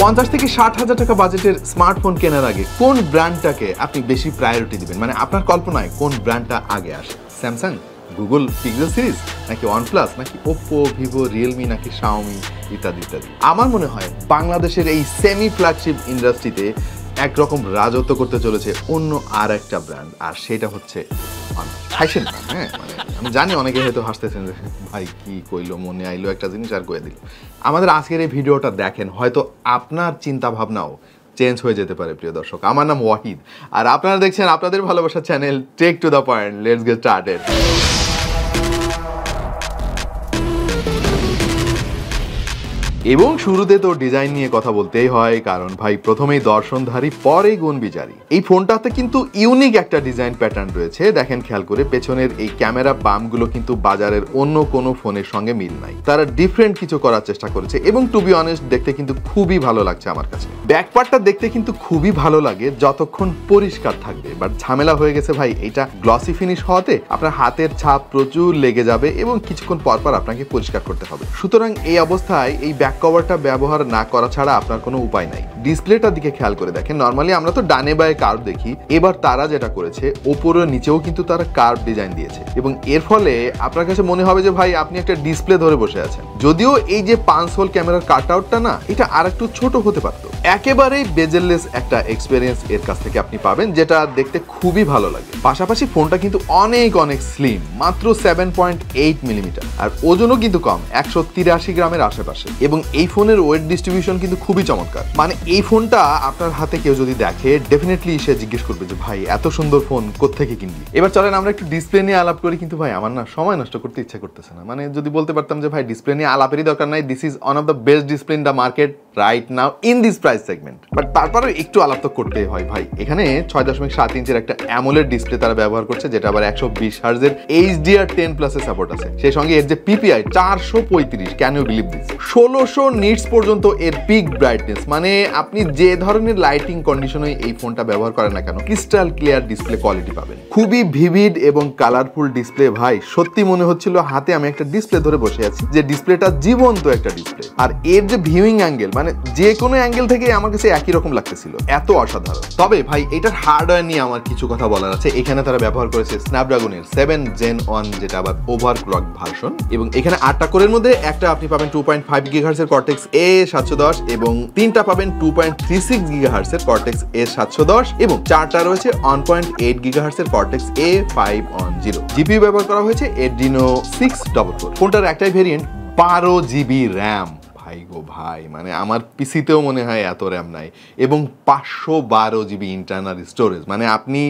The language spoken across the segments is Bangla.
50 থেকে 60,000 টাকা বাজেটের স্মার্টফোন কেনার আগে কোন ব্র্যান্ডটাকে আপনি বেশি প্রায়োরিটি দিবেন, মানে আপনার কল্পনায় কোন ব্র্যান্ডটা আগে আসে? স্যামসাং, গুগল পিক্সেল সিরিজ, নাকি ওয়ানপ্লাস, নাকি ওপ্পো, ভিভো, রিয়েলমি, নাকি শাওমি ইত্যাদি ইত্যাদি। আমার মনে হয় বাংলাদেশের এই সেমি ফ্ল্যাগশিপ ইন্ডাস্ট্রিতে একরকম রাজত্ব করতে চলেছে অন্য আর একটা ব্র্যান্ড, আর সেটা হচ্ছে হাসেন না। হ্যাঁ, মানে আমি জানি অনেকে হয়তো হাসতেছেন যে ভাই কি কইলো, মনে আইলো একটা জিনিস আর কয়ে দিল। আমাদের আজকের এই ভিডিওটা দেখেন, হয়তো আপনার চিন্তা ভাবনাও চেঞ্জ হয়ে যেতে পারে। প্রিয় দর্শক, আমার নাম ওয়াহিদ, আর আপনারা দেখছেন আপনাদের ভালোবাসার channel tech to the point. Let's get started. এবং শুরুতে তো ডিজাইন নিয়ে কথা বলতেই হয়, কারণ ভাই প্রথমেই দর্শনধারী পরে গুণ বিচারী। এই ফোনটাতে কিন্তু ইউনিক একটা ডিজাইন প্যাটার্ন রয়েছে। দেখেন খেয়াল করে, পেছনের এই ক্যামেরা বামগুলো কিন্তু বাজারের অন্য কোনো ফোনের সঙ্গে মিল নাই। তারা ডিফারেন্ট কিছু করার চেষ্টা করেছে এবং টু বি অনেস্ট দেখতে কিন্তু খুবই ভালো লাগছে আমার কাছে। ব্যাকপার্টটা দেখতে কিন্তু খুবই ভালো লাগে যতক্ষণ পরিষ্কার থাকবে, বাট ঝামেলা হয়ে গেছে ভাই এটা গ্লসি ফিনিশ হওয়াতে আপনার হাতের ছাপ প্রচুর লেগে যাবে এবং কিছুক্ষণ পরপর আপনাকে পরিষ্কার করতে হবে। সুতরাং এই অবস্থায় এই ব্যাক কভারটা ব্যবহার না করা ছাড়া আপনার কোনো উপায় নাই। ডিসপ্লেটার দিকে খেয়াল করে দেখেন, নরমালি আমরা তো ডানে বায়ে কার্ভ দেখি, এবার তারা যেটা করেছে ওপরের নিচেও কিন্তু তারা কার্ভ ডিজাইন দিয়েছে এবং এর ফলে আপনার কাছে মনে হবে যে ভাই আপনি একটা ডিসপ্লে ধরে বসে আছেন। যদিও এই যে 5 হোল ক্যামেরার কাট আউটটা না, এটা আর একটু ছোট হতে পারতো। একেবারেই বেজেললেস একটা এক্সপেরিয়েন্স এর কাছ থেকে আপনি পাবেন, যেটা দেখতে খুবই ভালো লাগে। পাশাপাশি ফোনটা কিন্তু অনেক স্লিম, মাত্র 7.8 মিলিমিটার, আর ওজনও কিন্তু কম, 183 গ্রামের আশেপাশে। এবং এই ফোনের ওয়েট ডিস্ট্রিবিউশন কিন্তু খুবই চমৎকার। মানে এই ফোনটা আপনার হাতে কেউ যদি দেখে, ডেফিনেটলি সে জিজ্ঞেস করবে যে ভাই এত সুন্দর ফোন কোত্থেকে কিনলি। এবার চলেন আমরা একটু ডিসপ্লে নিয়ে আলাপ করি, কিন্তু ভাই আমার না সময় নষ্ট করতে ইচ্ছা করতেছে না। মানে যদি বলতে পারতাম যে ভাই ডিসপ্লে নিয়ে আলাপেরই দরকার নাই, this is one of the best display in the market right now in this price segment, but তারপরে একটু আলাপ তো করতেই হয় ভাই। এখানে 6.7 ইঞ্চের একটা অ্যামোলেড ডিসপ্লে তারা ব্যবহার করছে, যেটা আবার 120 হার্জের HDR10+ এর সাপোর্ট আছে। সেই সঙ্গে এর যে PPI 435, can you believe this, 1600 nits পর্যন্ত এর পিক ব্রাইটনেস। মানে আপনি যে ধরনের লাইটিং কন্ডিশনে এই ফোনটা ব্যবহার করেন না কেন, ক্রিস্টাল ক্লিয়ার ডিসপ্লে কোয়ালিটি পাবেন। খুবই ভিভিড এবং কালারফুল ডিসপ্লে ভাই, সত্যি মনে হচ্ছিল হাতে আমি একটা ডিসপ্লে ধরে বসে আছি, যে ডিসপ্লেটা জীবন্ত একটা ডিসপ্লে। আর এর যে ভিউইং অ্যাঙ্গেল, মানে যে কোনো অ্যাঙ্গেল থেকে আমার কাছে একই রকম লাগতেছিল, এত অসাধারণ। তবে ভাই এটার হার্ডওয়্যার নিয়ে আমার কিছু কথা বলার আছে। এখানে তারা ব্যবহার করেছে স্ন্যাপড্রাগনের 7 Gen 1, যেটা আবার ওভারক্লক ভার্সন, এবং এখানে 8টা কোরের মধ্যে একটা আপনি পাবেন 2.5 GHz এর কর্টেক্স A710 এবং 3টা পাবেন 2.36 GHz এর কর্টেক্স A710 এবং 4টা রয়েছে 1.8 GHz এর কর্টেক্স A510। জিপিইউ ব্যবহার করা হয়েছে Adreno 644। ফোনটার একটাই ভেরিয়েন্ট 12 GB র্যাম। ভাই গো ভাই, মানে আমার পিসিতেও মনে হয় এত র্যাম নাই, এবং 512 GB ইন্টারনাল স্টোরেজ। মানে আপনি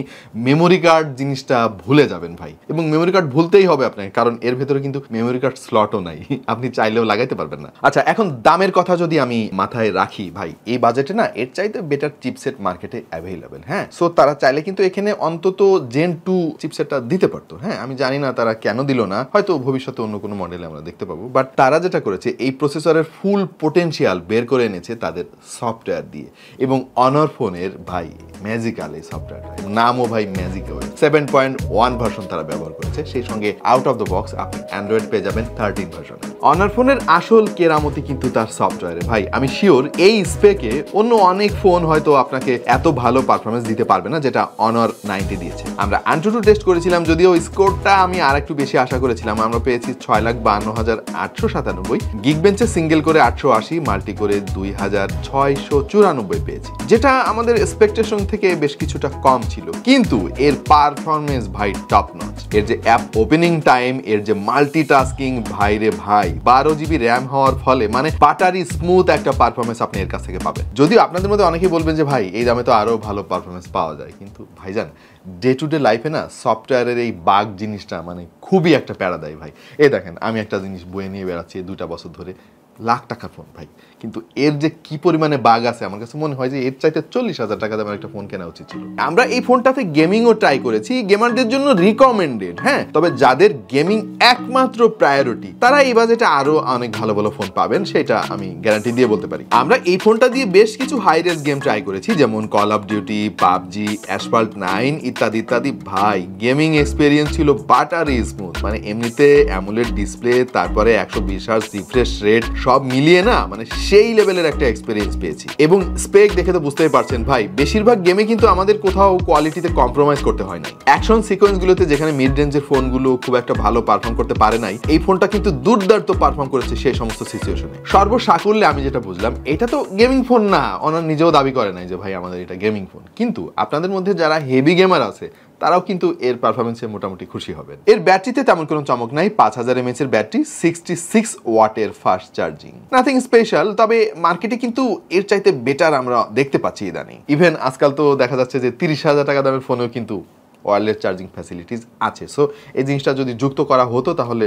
মেমোরি কার্ড জিনিসটা ভুলে যাবেন ভাই, এবং মেমোরি কার্ড ভুলতেই হবে আপনাকে, কারণ এর ভেতরে কিন্তু মেমোরি কার্ড স্লটও নাই, আপনি চাইলেও লাগাইতে পারবেন না। আচ্ছা, এখন দামের কথা যদি আমি মাথায় রাখি ভাই, এই বাজেটে না এর চাইতে বেটার চিপসেট মার্কেটে অ্যাভেলেবেল। হ্যাঁ, সো তারা চাইলে কিন্তু এখানে অন্তত Gen 2 চিপসেটটা দিতে পারতো। হ্যাঁ, আমি জানি না তারা কেন দিল না, হয়তো ভবিষ্যতে অন্য কোনো মডেলে আমরা দেখতে পাবো, বাট তারা যেটা করেছে এই প্রসেসরের ফুল পোটেনশিয়াল বের করে এনেছে তাদের সফটওয়্যার দিয়ে, এবং অনার ফোনের ভাই ম্যাজিক্যাল এই সফটওয়্যারটা, নামও ভাই ম্যাজিক্যাল। 7.1 ভার্সন তারা ব্যবহার করেছে, সেই সঙ্গে আউট অফ দ্য বক্স আপনি অ্যান্ড্রয়েড পেয়ে যাবেন 13 ভার্সনে। অনার ফোনের আসল কেরামতি কিন্তু তার সফটওয়্যারে ভাই। আমি শিওর এই স্পেকে অন্য অনেক ফোন হয়তো আপনাকে এত ভালো পারফরমেন্স দিতে পারবে না যেটা অনার 90 দিয়েছে। আমরা AnTuTu টেস্ট করেছিলাম, যদিও স্কোরটা আমি আর একটু বেশি আশা করেছিলাম। আমরা পেয়েছি 6,52,897, গিগবেঞ্চে সিঙ্গেল করে 880, মাল্টি করে 2,694 পেয়েছি, যেটা আমাদের এক্সপেকটেশন থেকে বেশ কিছুটা কম ছিল, কিন্তু এর পারফরমেন্স ভাই টপ নচ। এর যে অ্যাপ ওপেনিং টাইম, এর যে মাল্টিটাস্কিং, ভাই রে ভাই, 12 GB র্যাম হওয়ার ফলে মানে বাটারি স্মুথ একটা পারফরমেন্স আপনি এর কাছ থেকে পাবেন। যদিও আপনাদের মধ্যে অনেকেই বলবেন যে ভাই এই দামে তো আরো ভালো পারফরমেন্স পাওয়া যায়, কিন্তু ভাইজান ডে টু ডে লাইফে না সফটওয়্যারের এই বাগ জিনিসটা মানে খুবই একটা প্যারা দেয় ভাই। এই দেখেন, আমি একটা জিনিস বয়ে নিয়ে বেড়াচ্ছি 2টা বছর ধরে, লাখ টাকার ফোন ভাই, কিন্তু এর যে কি পরিমাণে বাগ আছে, আমার কাছে মনে হয় যে এর চাইতে 40,000 টাকা দামের একটা ফোন কেনা উচিত ছিল। আমরা এই ফোনটাতে গেমিংও ট্রাই করেছি, গেমারদের জন্য রিকমেন্ডেড। হ্যাঁ, তবে যাদের গেমিং একমাত্র প্রায়োরিটি, তারা এই বাজেটে আরো অনেক ভালো ভালো ফোন পাবেন, সেটা আমি গ্যারান্টি দিয়ে বলতে পারি। আমরা এই ফোনটা দিয়ে বেশ কিছু হাই রেস গেম ট্রাই করেছি, যেমন call of duty, PUBG, Asphalt 9 ইত্যাদি ইত্যাদি। ভাই গেমিং এক্সপেরিয়েন্স ছিল বাটারি স্মুথ। মানে এমনিতে অ্যামোলেড ডিসপ্লে, তারপরে 120 হার্জ রিফ্রেশ রেট, সব মিলিয়ে না মানে সেই লেভেলের একটা এক্সপেরিয়েন্স পেয়েছি। এবং স্পেক দেখে তো বুঝতেই পারছেন ভাই, বেশিরভাগ গেমে কিন্তু আমাদের কোথাও কোয়ালিটিতে কম্প্রোমাইজ করতে হয় নাই। অ্যাকশন সিকোয়েন্সগুলোতে যেখানে মিড রেঞ্জের ফোনগুলো খুব একটা ভালো পারফর্ম করতে পারে নাই, এই ফোনটা কিন্তু দুর্দান্ত পারফর্ম করেছে সেই সমস্ত সিচুয়েশনে। সর্বসাকুল্যে আমি যেটা বুঝলাম, এটা তো গেমিং ফোন না, ওনার নিজেও দাবি করে নাই যে ভাই আমাদের এটা গেমিং ফোন, কিন্তু আপনাদের মধ্যে যারা হেভি গেমার আছে তারাও কিন্তু এর পারফরমেন্সে মোটামুটি খুশি হবেন। এর ব্যাটারিতে তেমন কোনো চমক নাই, 5000 mAh এর ব্যাটারি, 66 ওয়াটের ফাস্ট চার্জিং, নাথিং স্পেশাল। তবে মার্কেটে কিন্তু এর চাইতে বেটার আমরা দেখতে পাচ্ছি ইদানিং। ইভেন আজকাল তো দেখা যাচ্ছে যে 30,000 টাকা দামের ফোনেও কিন্তু ওয়্যারলেস চার্জিং ফ্যাসিলিটিস আছে। সো এই জিনিসটা যদি যুক্ত করা হতো তাহলে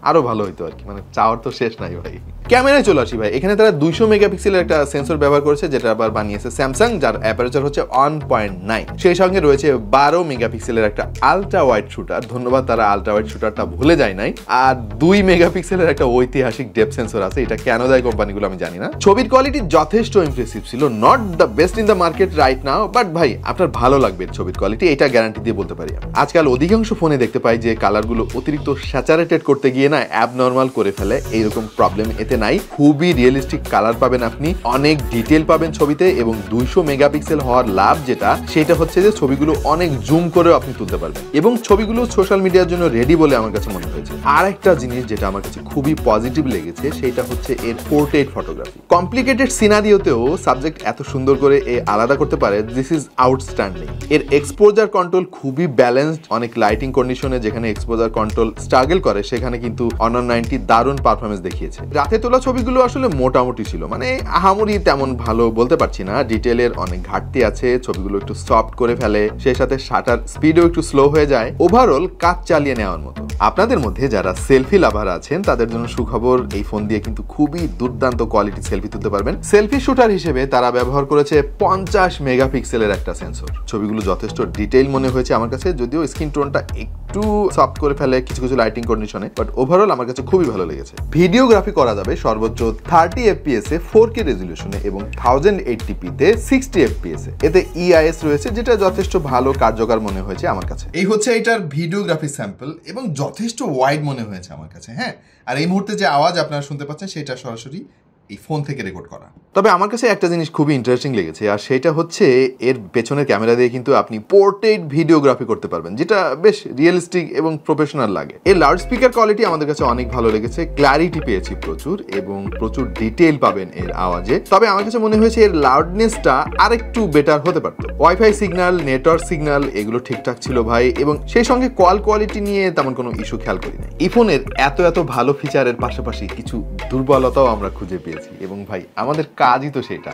আরো ভালো হতো আর কি, মানে চাওয়ার তো শেষ নাই ভাই। ক্যামেরায় চলে আসি ভাই, এখানে তারা 200 মেগাপিক্সেলের একটা সেন্সর ব্যবহার করেছে, যেটা আবার বানিয়েছে স্যামসাং, যার অ্যাপারেচার হচ্ছে 1.9। সেই সঙ্গে রয়েছে 12 মেগাপিক্সেলের একটা আলট্রা ওয়াইড শুটার, ধন্যবাদ তারা আলট্রা ওয়াইড শুটারটা ভুলে যায় নাই। আর 2 মেগাপিক্সেলের একটা ঐতিহাসিক ডেপথ সেন্সর আছে, এটা কেন দেয় কোম্পানিগুলো আমি জানি না। ছবির কোয়ালিটি যথেষ্ট ইমপ্রেসিভ ছিল, not the best in the market right now, but ভাই আপনার ভালো লাগবে ছবির কোয়ালিটি, এটা গ্যারান্টি দিয়ে বলতে পারি। আজকাল অধিকাংশ ফোনে দেখতে পাই যে কালারগুলো অতিরিক্ত স্যাচারেটেড করতে গিয়ে না অ্যাবনর্মাল করে ফেলে, এইরকম প্রবলেম এতে নাই। খুবই রিয়েলিস্টিক কালার পাবেন আপনি, অনেক ডিটেল পাবেন ছবিতে, এবং 200 মেগাপিক্সেল হওয়ার লাভ যেটা, সেটা হচ্ছে যে ছবিগুলো অনেক জুম করেও আপনি তুলতে পারবেন, এবং ছবিগুলো সোশ্যাল মিডিয়ার জন্য রেডি বলে আমার কাছে মনে হয়েছে। আর একটা জিনিস যেটা আমার কাছে খুবই পজিটিভ লেগেছে, সেটা হচ্ছে এর পোর্ট্রেট ফটোগ্রাফি। কমপ্লিকেটেড সিনারিওতেও সাবজেক্ট এত সুন্দর করে আলাদা করতে পারে, দিস ইজ আউটস্ট্যান্ডিং। এর এক্সপোজার কন্ট্রোল খুবই ব্যালেন্সড, অনেক লাইটিং কন্ডিশনে যেখানে এক্সপোজার কন্ট্রোল স্ট্রাগল করে সেখানে কিন্তু অনর 90 দারুণ পারফরমেন্স দেখিয়েছে। রাতে তোলা ছবিগুলো আসলে মোটামুটি ছিল, মানে আহামরি তেমন ভালো বলতে পারছি না, ডিটেলের অনেক ঘাটতি আছে, ছবিগুলো একটু সফট করে ফেলে, সেই সাথে শাটার স্পিডও একটু স্লো হয়ে যায়, ওভারঅল কাজ চালিয়ে নেওয়ার মতো। আপনাদের মধ্যে যারা সেলফি লাভার আছেন তাদের জন্য সুখবর, এই ফোন দিয়ে কিন্তু খুবই দুর্দান্ত কোয়ালিটির সেলফি তুলতে পারবেন। সেলফি শুটার হিসেবে তারা ব্যবহার করেছে 50 মেগাপিক্সেলের একটা সেন্সর। ছবিগুলো যথেষ্ট ডিটেইল মনে হয়েছে আমার কাছে, যদিও স্ক্রিন টোনটা একটু সফট করে ফেলে কিছু কিছু লাইটিং কন্ডিশনে, বাট ওভারঅল আমার কাছে খুবই ভালো লেগেছে। ভিডিওগ্রাফি করা যাবে সর্বোচ্চ 30 fps এ 4K রেজলিউশনে এবং 1080p তে 60 fps এ। এতে EIS রয়েছে, যেটা যথেষ্ট ভালো কার্যকর মনে হয়েছে আমার কাছে। এই হচ্ছে এটার ভিডিওগ্রাফি স্যাম্পল, এবং যথেষ্ট ওয়াইড মনে হয়েছে আমার কাছে। হ্যাঁ, আর এই মুহূর্তে যে আওয়াজ আপনারা শুনতে পাচ্ছেন সেটা সরাসরি এই ফোন থেকে রেকর্ড করা। তবে আমার কাছে একটা জিনিস খুবই ইন্টারেস্টিং লেগেছে, আর সেটা হচ্ছে এর পেছনের ক্যামেরা দিয়ে কিন্তু আপনি পোর্ট্রেট ভিডিওগ্রাফি করতে পারবেন, যেটা বেশ রিয়েলিস্টিক এবং প্রফেশনাল লাগে। এর লাউড স্পিকার কোয়ালিটি আমাদের কাছে অনেক ভালো লেগেছে, ক্ল্যারিটি পেয়েছি প্রচুর, এবং প্রচুর ডিটেইল পাবেন এর আওয়াজে। তবে আমার কাছে মনে হয়েছে এর লাউডনেসটা আরেকটু বেটার হতে পারত। ওয়াইফাই সিগন্যাল, নেটওয়ার্ক সিগন্যাল এগুলো ঠিকঠাক ছিল ভাই, এবং সেই সঙ্গে কল কোয়ালিটি নিয়ে তেমন কোনো ইস্যু খেয়াল করি না। এই ফোনের এত ভালো ফিচারের পাশাপাশি কিছু দুর্বলতাও আমরা খুঁজে পেয়েছি, এবং ভাই আমাদের কাজই তো সেটা,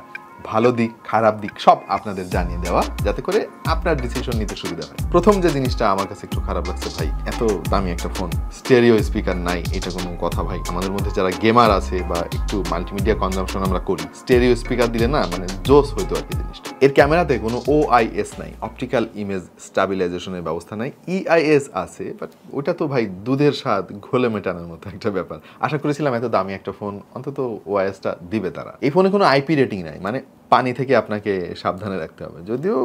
ভালো দিক খারাপ দিক সব আপনাদের জানিয়ে দেওয়া, যাতে করে আপনার ডিসিশন নিতে সুবিধা হয়। প্রথম যে জিনিসটা আমার কাছে একটু খারাপ লাগছে ভাই, এত দামি একটা ফোন, স্টেরিও স্পিকার নাই, এটা কোনো কথা ভাই? আমাদের মধ্যে যারা গেমার আছে বা একটু মাল্টিমিডিয়া কনজাম্পশন আমরা করি, স্টেরিও স্পিকার দিলে না মানে জোস হইতো আর কি জিনিসটা। এর ক্যামেরাতে কোনো OIS নাই, অপটিক্যাল ইমেজ স্টাবিলাইজেশনের ব্যবস্থা নাই। EIS আছে, বাট ওটা তো ভাই দুধের স্বাদ ঘোলে মেটানোর মতো একটা ব্যাপার। আশা করেছিলাম এত দামি একটা ফোন অন্তত OIS-টা দিবে তারা। এই ফোনে কোনো IP রেটিং নাই, মানে পানি থেকে আপনাকে সাবধানে রাখতে হবে, যদিও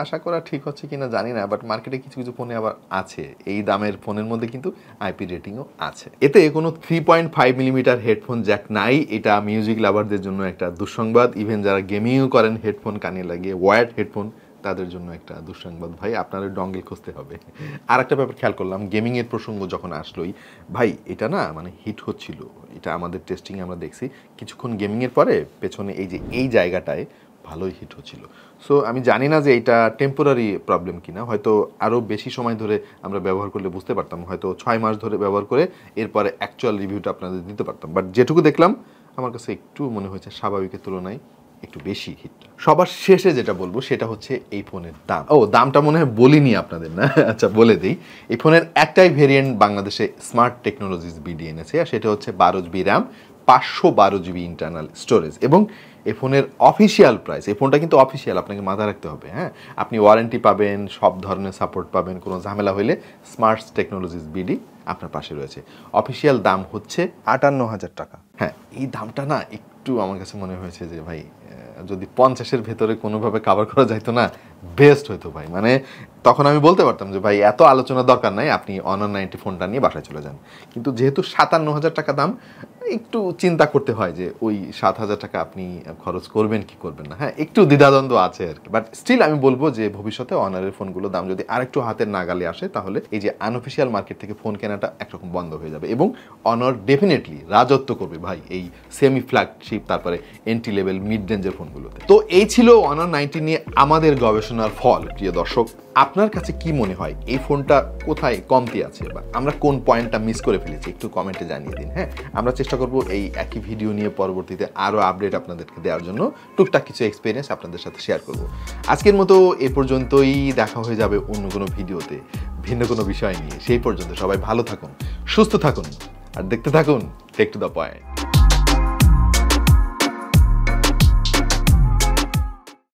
আশা করা ঠিক হচ্ছে কিনা জানি না, বাট মার্কেটে কিছু কিছু ফোনে আবার আছে, এই দামের ফোনের মধ্যে কিন্তু IP রেটিংও আছে। এতে কোনো 3.5 মিলিমিটার হেডফোন জ্যাক নাই, এটা মিউজিক লাভারদের জন্য একটা দুঃসংবাদ। ইভেন যারা গেমিংও করেন হেডফোন কানে লাগিয়ে, ওয়্যার্ড হেডফোন, তাদের জন্য একটা দুঃসংবাদ ভাই, আপনাদের ডঙ্গেল খুঁজতে হবে। আর একটা ব্যাপার খেয়াল করলাম, গেমিং এর প্রসঙ্গ যখন আসলোই ভাই, এটা না মানে হিট হচ্ছিল, এটা আমাদের টেস্টিং আমরা দেখছি, কিছুক্ষণ গেমিং এর পরে পেছনে এই জায়গাটায় ভালোই হিট হচ্ছিল। সো আমি জানি না যে এটা টেম্পোরারি প্রবলেম কিনা, হয়তো আরও বেশি সময় ধরে আমরা ব্যবহার করলে বুঝতে পারতাম, হয়তো 6 মাস ধরে ব্যবহার করে এরপরে অ্যাকচুয়াল রিভিউটা আপনাদের দিতে পারতাম, বাট যেটুকু দেখলাম আমার কাছে একটু মনে হয়েছে স্বাভাবিকের তুলনায় একটু বেশি হিটটা। সবার শেষে যেটা বলবো সেটা হচ্ছে এই ফোনের দাম। দামটা মনে হয় বলিনি আপনাদের, না? আচ্ছা বলে দিই, এই ফোনের একটাই ভেরিয়েন্ট বাংলাদেশে স্মার্ট টেকনোলজিস বিডি এনেছে, আর সেটা হচ্ছে 12GB RAM, 512GB internal storage, এবং এই ফোনের অফিসিয়াল প্রাইস, এই ফোনটা কিন্তু অফিসিয়াল, আপনাকে মাথায় রাখতে হবে। হ্যাঁ, আপনি ওয়ারেন্টি পাবেন, সব ধরনের সাপোর্ট পাবেন, কোনো ঝামেলা হইলে স্মার্ট টেকনোলজিস বিডি আপনার পাশে রয়েছে। অফিসিয়াল দাম হচ্ছে 58,000 টাকা। হ্যাঁ, এই দামটা না একটু আমার কাছে মনে হয়েছে যে ভাই যদি 50-এর ভেতরে কোনোভাবে কাভার করা যাইতো না, বেস্ট হইতো ভাই। মানে তখন আমি বলতে পারতাম যে ভাই এত আলোচনার দরকার নাই, আপনি অনার 90 ফোনটা নিয়ে বাসায় চলে যান। কিন্তু যেহেতু 57,000 টাকা দাম, একটু চিন্তা করতে হয় যে ওই 7,000 টাকা আপনি খরচ করবেন কি করবেন না। হ্যাঁ, একটু দ্বিধাদ্বন্দ্ব আছে আর কি, বাট স্টিল আমি বলবো যে ভবিষ্যতে অনারের ফোনগুলোর দাম যদি আরেকটু হাতের নাগালে আসে, তাহলে এই যে আনঅফিসিয়াল মার্কেট থেকে ফোন কেনাটা একরকম বন্ধ হয়ে যাবে এবং অনার ডেফিনেটলি রাজত্ব করবে ভাই এই সেমি ফ্ল্যাগশিপ, তারপরে এন্ট্রি লেভেল মিড রেঞ্জের ফোনগুলোতে। তো এই ছিল অনার 90 নিয়ে আমাদের গবেষণার ফল। প্রিয় দর্শক, আপনার কাছে কি মনে হয় এই ফোনটা কোথায় কমতি আছে বা আমরা কোন পয়েন্টটা মিস করে ফেলেছি, একটু কমেন্টে জানিয়ে দিন। হ্যাঁ, আমরা চেষ্টা করব এই একই ভিডিও নিয়ে পরবর্তীতে আরও আপডেট আপনাদেরকে দেওয়ার জন্য, টুকটাক কিছু এক্সপিরিয়েন্স আপনাদের সাথে শেয়ার করব। আজকের মতো এ পর্যন্তই, দেখা হয়ে যাবে অন্য কোনো ভিডিওতে ভিন্ন কোনো বিষয় নিয়ে। সেই পর্যন্ত সবাই ভালো থাকুন, সুস্থ থাকুন আর দেখতে থাকুন টেক টু দ্য পয়েন্ট।